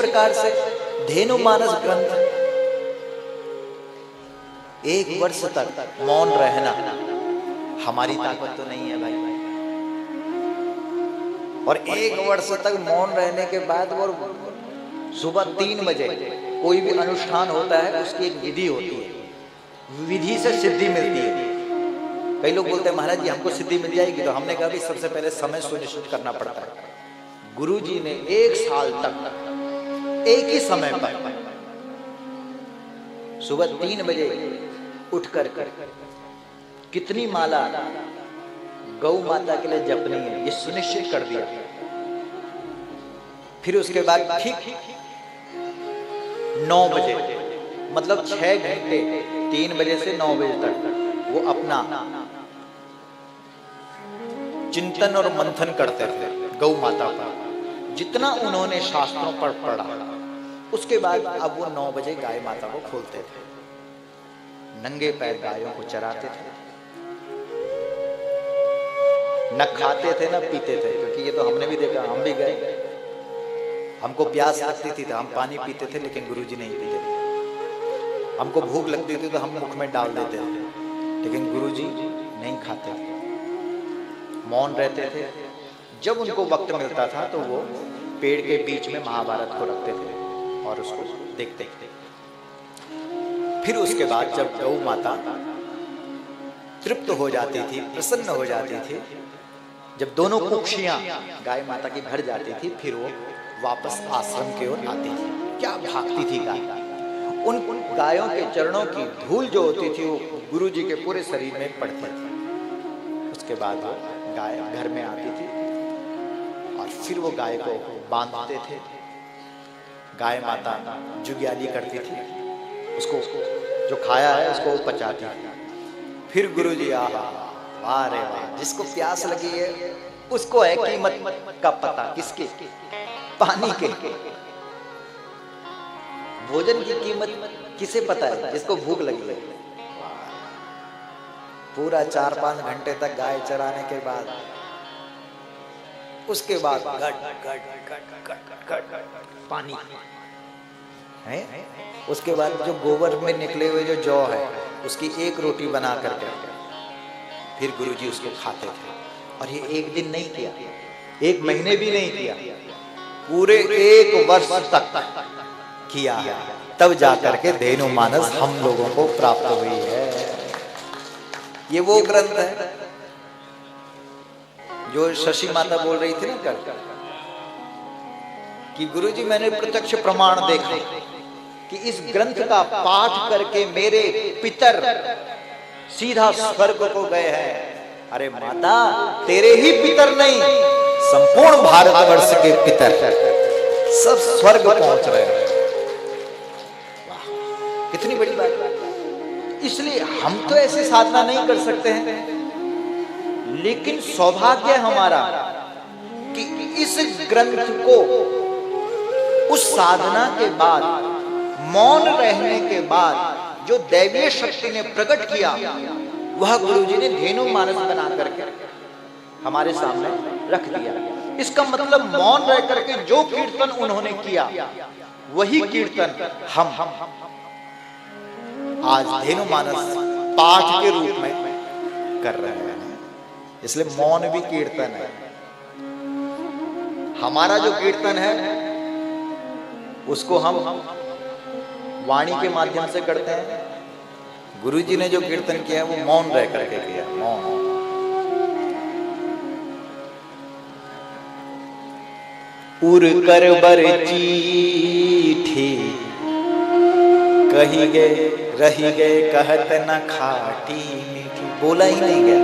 प्रकार से धेनु मानस ग्रंथ 1 वर्ष तक मौन रहना हमारी ताकत तो नहीं है भाई। और 1 वर्ष तक मौन रहने के बाद वो सुबह 3 बजे कोई भी अनुष्ठान होता है, उसकी एक विधि होती है, विधि से सिद्धि मिलती है। कई लोग बोलते हैं महाराज जी हमको सिद्धि मिल जाएगी, तो हमने कहा भी सबसे पहले समय सुनिश्चित करना पड़ता है। गुरु जी ने 1 साल तक एक ही समय पर सुबह 3 बजे उठकर कितनी माला गौ माता के लिए जपनी है ये सुनिश्चित कर दिया। फिर उसके बाद ठीक 9 बजे मतलब 6 घंटे 3 बजे से 9 बजे तक वो अपना चिंतन और मंथन करते थे गौ माता पर, जितना उन्होंने शास्त्रों पर पढ़ा। उसके बाद अब वो 9 बजे गाय माता को खोलते थे, नंगे पैर गायों को चराते थे, न खाते थे न पीते थे, क्योंकि ये तो हमने भी देखा, हम भी गए, हमको प्यास लगती थी तो हम पानी पीते थे, लेकिन गुरुजी नहीं पीते थे। हमको भूख लगती थी तो हम मुख में डाल देते थे, लेकिन गुरुजी नहीं खाते थे, मौन रहते थे। जब उनको वक्त मिलता था तो वो पेड़ के बीच में महाभारत को रखते थे और उसको देखते थे। फिर उसके बाद जब गौ माता तृप्त हो जाती थी, प्रसन्न हो जाती थी, जब दोनों कुक्षियां गाय माता की भर जाती थी, फिर वो वापस आश्रम की ओर आती थी। क्या भागती थी गाय, उन गायों के चरणों की धूल जो होती थी वो गुरु जी के पूरे शरीर में पड़ती थी। उसके बाद वो गाय घर में आती थी और फिर वो गाय को बांधते थे। गाय माता जुग्याली करती थी, उसको जो खाया है उसको पचाती थी। फिर गुरु जी आहा वाह रे वाह, जिसको प्यास लगी है उसको है कीमत का पता, किसकी? पानी के। भोजन की कीमत किसे पता है? जिसको भूख लगी है। पूरा 4-5 घंटे तक गाय चराने के बाद उसके बाद पानी है। उसके बाद जो गोबर में निकले हुए जो जौ है उसकी 1 रोटी बना करके फिर गुरुजी उसको खाते थे। और ये 1 दिन नहीं किया, 1 महीने भी नहीं किया, पूरे 1 वर्ष तक किया, तब जाकर के धेनु मानस हम लोगों को प्राप्त हुई है। ये वो ग्रंथ है जो शशि माता बोल रही थी ना कल, कि गुरुजी मैंने प्रत्यक्ष प्रमाण देखा कि इस ग्रंथ का पाठ करके मेरे पितर सीधा स्वर्ग को गए हैं। अरे माता, तेरे ही पितर नहीं, संपूर्ण भारतवर्ष के पितर सब स्वर्ग पहुंच रहे हैं। वाह, कितनी बड़ी बात है। इसलिए हम तो ऐसी साधना नहीं कर सकते हैं, लेकिन सौभाग्य हमारा कि इस ग्रंथ को उस साधना के बाद, मौन रहने के बाद जो दैवीय शक्ति ने प्रकट किया, वह गुरुजी ने धेनु मानस बना करके हमारे सामने रख दिया। इसका मतलब मौन रह करके जो कीर्तन उन्होंने किया वही कीर्तन हम आज धेनु मानस पाठ के रूप में कर रहे हैं। इसलिए मौन भी कीर्तन है। हमारा जो कीर्तन है उसको हम वाणी के माध्यम से करते हैं। गुरुजी ने जो कीर्तन किया है वो मौन रह करके किया, मौन। उर कर बर चिट्ठी कही गए रही गए, कहत न खाटी मीठी, बोला ही नहीं गया।